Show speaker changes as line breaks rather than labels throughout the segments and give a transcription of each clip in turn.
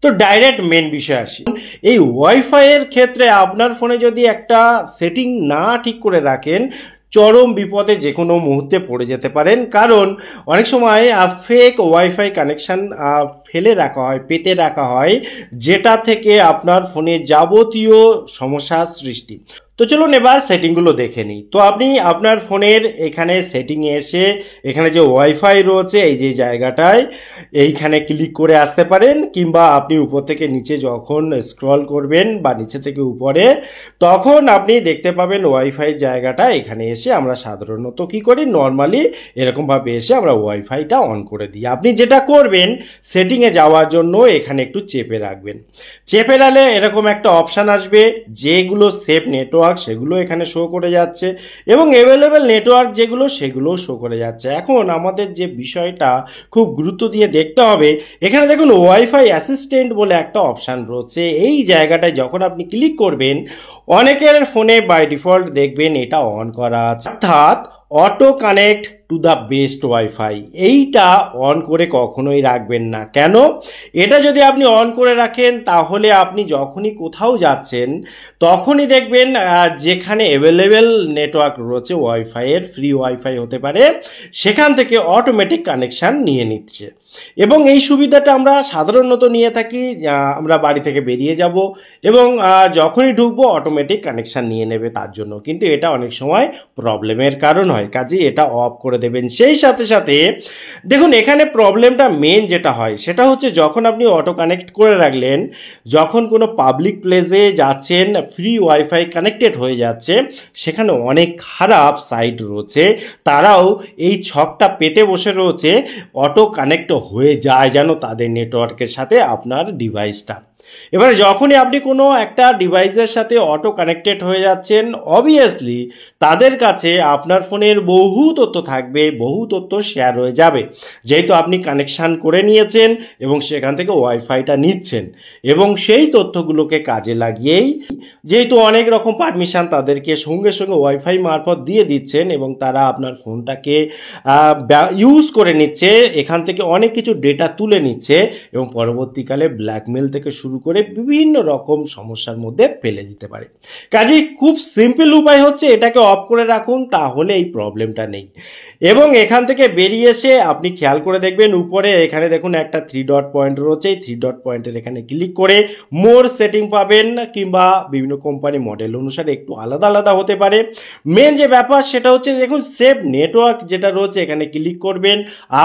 তো direct main বিষয় আসি। এই ওয়াইফাইয়ের ক্ষেত্রে আপনার ফোনে যদি একটা সেটিং না ঠিক করে রাখেন, চরম বিপদে যে কোনো মুহূর্তে পড়ে যেতে পারেন। কারণ অনেক সময় ফেক ওয়াইফাই কানেকশান ফেলে রাখা হয়, পেতে রাখা হয়, যেটা থেকে আপনার ফোনে যাবতীয় সমস্যার সৃষ্টি। তো চলুন এবার সেটিংগুলো দেখে নিই। তো আপনি আপনার ফোনের এখানে সেটিংয়ে এসে এখানে যে ওয়াইফাই রয়েছে এই যে জায়গাটায় এইখানে ক্লিক করে আসতে পারেন, কিংবা আপনি উপর থেকে নিচে যখন স্ক্রল করবেন বা নিচে থেকে উপরে, তখন আপনি দেখতে পাবেন ওয়াইফাই জায়গাটা। এখানে এসে আমরা সাধারণত কি করি, নর্মালি এরকমভাবে এসে আমরা ওয়াইফাইটা অন করে দিই। আপনি যেটা করবেন, সেটিংয়ে যাওয়ার জন্য এখানে একটু চেপে রাখবেন। চেপে রাখলে এরকম একটা অপশান আসবে, যেগুলো সেভ নেটওয়ার্ক সেগুলো এখানে শো করে যাচ্ছে এবং অ্যাভেলেবেল নেটওয়ার্ক যেগুলো সেগুলো শো করে যাচ্ছে। এখন আমাদের যে বিষয়টা খুব গুরুত্ব দিয়ে দেখতে হবে, এখানে দেখুন ওয়াইফাই অ্যাসিস্ট্যান্ট বলে একটা অপশান রয়েছে। এই জায়গাটায় যখন আপনি ক্লিক করবেন, অনেকের ফোনে বাই ডিফল্ট দেখবেন এটা অন করা আছে, অর্থাৎ auto connect to the best wifi. এইটা অন করে কখনোই রাখবেন না। কেন? এটা যদি আপনি অন করে রাখেন, তাহলে আপনি যখনই কোথাও যাচ্ছেন তখনই দেখবেন যেখানে অ্যাভেলেবেল নেটওয়ার্ক রয়েছে ওয়াইফাইয়ের, ফ্রি ওয়াইফাই হতে পারে, সেখান থেকে অটোমেটিক কানেকশান নিয়ে নিচ্ছে। এবং এই সুবিধাটা আমরা সাধারণত নিয়ে থাকি, আমরা বাড়ি থেকে বেরিয়ে যাব এবং যখনই ঢুকবো অটোমেটিক কানেকশান নিয়ে নেবে তার জন্য। কিন্তু এটা অনেক সময় প্রবলেমের কারণ হয়, কাজেই এটা অফ করে দেবেন। সেই সাথে সাথে দেখুন এখানে প্রবলেমটা মেন যেটা হয় সেটা হচ্ছে, যখন আপনি অটো কানেক্ট করে রাখলেন, যখন কোনো পাবলিক প্লেসে যাচ্ছেন, ফ্রি ওয়াইফাই কানেক্টেড হয়ে যাচ্ছে, সেখানে অনেক খারাপ সাইট রয়েছে, তারাও এই ছকটা পেতে বসে রয়েছে অটো কানেক্ট হয়ে যায় যেন তাদের নেটওয়ার্কের সাথে আপনার ডিভাইসটা। এবারে যখনই আপনি কোনো একটা ডিভাইসের সাথে অটো কানেক্টেড হয়ে যাচ্ছেন, অবভিয়াসলি তাদের কাছে আপনার ফোনের বহু তথ্য থাকবে, বহু তথ্য শেয়ার হয়ে যাবে, যেহেতু আপনি কানেকশান করে নিয়েছেন এবং সেখান থেকে ওয়াইফাইটা নিচ্ছেন। এবং সেই তথ্যগুলোকে কাজে লাগিয়েই, যেহেতু অনেক রকম পারমিশন তাদেরকে সঙ্গে সঙ্গে ওয়াইফাই মারফত দিয়ে দিচ্ছেন এবং তারা আপনার ফোনটাকে ইউজ করে নিচ্ছে, এখান থেকে অনেক কিছু ডেটা তুলে নিচ্ছে এবং পরবর্তীকালে ব্ল্যাকমেল থেকে শুরু করে বিভিন্ন রকম সমস্যার মধ্যে ফেলে দিতে পারে। কাজেই খুব সিম্পল উপায় হচ্ছে এটাকে অফ করে রাখুন, তাহলে এই প্রবলেমটা নেই। এবং এখান থেকে বেরিয়ে এসে আপনি খেয়াল করে দেখবেন, উপরে এখানে দেখুন একটা 3 ডট পয়েন্ট রয়েছে। এই 3 ডট পয়েন্টের এখানে ক্লিক করে মোর সেটিং পাবেন, কিংবা বিভিন্ন কোম্পানি মডেল অনুসারে একটু আলাদা আলাদা হতে পারে। মেন যে ব্যাপার সেটা হচ্ছে, দেখুন সেভ নেটওয়ার্ক যেটা রয়েছে এখানে ক্লিক করবেন।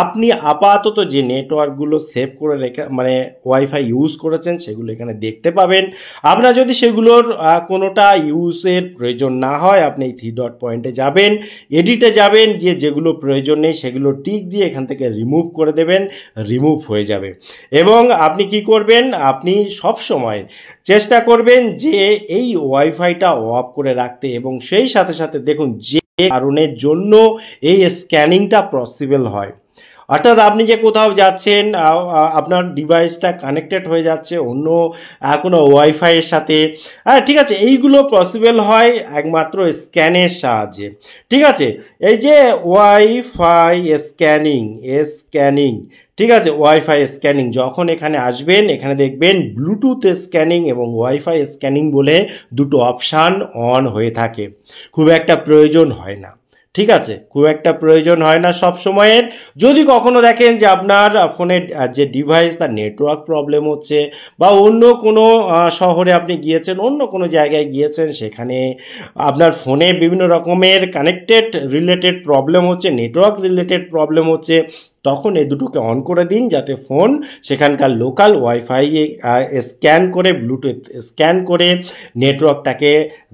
আপনি আপাতত যে নেটওয়ার্কগুলো সেভ করে রেখে মানে ওয়াইফাই ইউজ করেছেন সেগুলো এখানে দেখতে পাবেন। আপনার যদি সেগুলোর কোনোটা ইউজের প্রয়োজন না হয়, আপনি এই 3 ডট পয়েন্টে যাবেন, এডিটে যাবেন, গিয়ে যেগুলো প্রয়োজন নেই সেগুলো টিক দিয়ে এখান থেকে রিমুভ করে দেবেন, রিমুভ হয়ে যাবে। এবং আপনি কি করবেন, আপনি সব সময় চেষ্টা করবেন যে এই ওয়াইফাইটা অফ করে রাখতে। এবং সেই সাথে সাথে দেখুন যে কারণের জন্য এই স্ক্যানিংটা পসিবল হয়, অর্থাৎ আপনি যে কোথাও যাচ্ছেন, আপনার ডিভাইসটা কানেক্টেড হয়ে যাচ্ছে অন্য কোনো ওয়াইফাইয়ের সাথে, হ্যাঁ ঠিক আছে, এইগুলো পসিবল হয় একমাত্র স্ক্যানের সাহায্যে। ঠিক আছে, এই যে ওয়াইফাই স্ক্যানিং, ঠিক আছে, ওয়াইফাই স্ক্যানিং যখন এখানে আসবেন, এখানে দেখবেন ব্লুটুথ স্ক্যানিং এবং ওয়াইফাই স্ক্যানিং বলে দুটো অপশান অন হয়ে থাকে। খুব একটা প্রয়োজন হয় না, ঠিক আছে, খুব একটা প্রয়োজন হয় না সব সময়ের। যদি কখনো দেখেন যে আপনার ফোনের যে ডিভাইস তার নেটওয়ার্ক প্রবলেম হচ্ছে, বা অন্য কোনো শহরে আপনি গিয়েছেন, অন্য কোনো জায়গায় গিয়েছেন, সেখানে আপনার ফোনে বিভিন্ন রকমের কানেক্টেড রিলেটেড প্রবলেম হচ্ছে, নেটওয়ার্ক রিলেটেড প্রবলেম হচ্ছে, তখন এই দুটোকে অন করে দিন, যাতে ফোন সেখানকার লোকাল ওয়াইফাই স্ক্যান করে, ব্লুটুথ স্ক্যান করে নেটওয়ার্কটাকে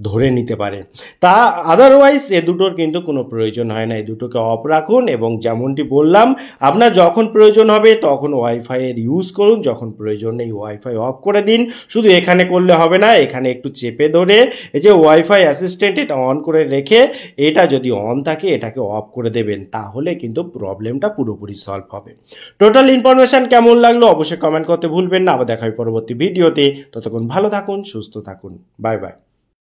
ধরে নিতে পারে। তা আদারওয়াইজ এ দুটোর কিন্তু কোনো প্রয়োজন হয় না। এই দুটোকে অফ রাখুন এবং যেমনটি বললাম, আপনার যখন প্রয়োজন হবে তখন ওয়াইফাইয়ের ইউজ করুন, যখন প্রয়োজন নেই ওয়াইফাই অফ করে দিন। শুধু এখানে করলে হবে না, এখানে একটু চেপে ধরে এই যে ওয়াইফাই অ্যাসিস্ট্যান্ট এটা অন করে রেখে, এটা যদি অন থাকে এটাকে অফ করে দেবেন, তাহলে কিন্তু প্রবলেমটা পুরোপুরি সলভ হবে। টোটাল ইনফরমেশন কেমন লাগলো অবশ্যই কমেন্ট করতে ভুলবেন না। আবার দেখা হবে পরবর্তী ভিডিওতে। ততক্ষণ ভালো থাকুন, সুস্থ থাকুন, বাই বাই।